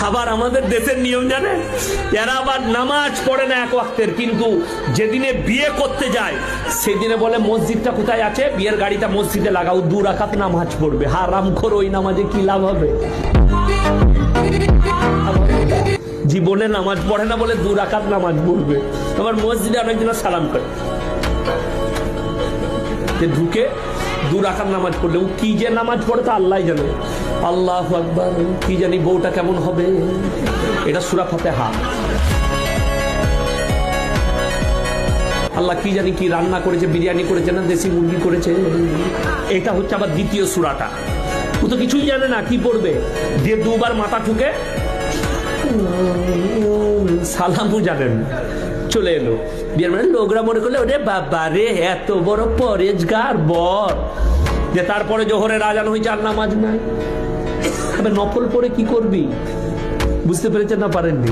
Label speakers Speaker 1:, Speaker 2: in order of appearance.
Speaker 1: আবার আমাদের দেশের নিয়ম জানে, এরা আবার নামাজ পড়ে না এক ওয়াক্তের, কিন্তু যেদিনে বিয়ে করতে যায় সেদিনে বলে মসজিদটা কোথায় আছে, বিয়ের গাড়িটা মসজিদে লাগাও, 2 রাকাত নামাজ পড়বে। হারামখোর, ওই নামাজে কি লাভ হবে? জীবনে নামাজ পড়ে না বলে 2 রাকাত নামাজ পড়বে, আবার মসজিদে অনেকজন সালাম করে ঢুকে 2 রাকাত নামাজ পড়লে ও কি যে নামাজ পড়ে তা আল্লাহ জানে। আল্লাহু আকবার, কি জানি বউটা কেমন হবে। এটা সূরা ফাতিহা। আল্লাহ কি জানি কি রান্না করেছে, বিরিয়ানি করেছে না দেশি মুরগি করেছে। এটা হচ্ছে আবার দ্বিতীয় সূরাটা। ও তো কিছুই জানে না কি পড়বে, দিয়ে 2 বার মাথা ঠুকে সালামও জানেন, চলে এলো। বিয়ের মানে লোকরা মনে করলে ওরে বাবা রে এত বড় পরেজগার বর, যে তারপরে জোহরের আজান হয়েছে আর নামাজ নাই। নফল পড়ে কি করবি? বুঝতে পেরেছেন না পারেননি?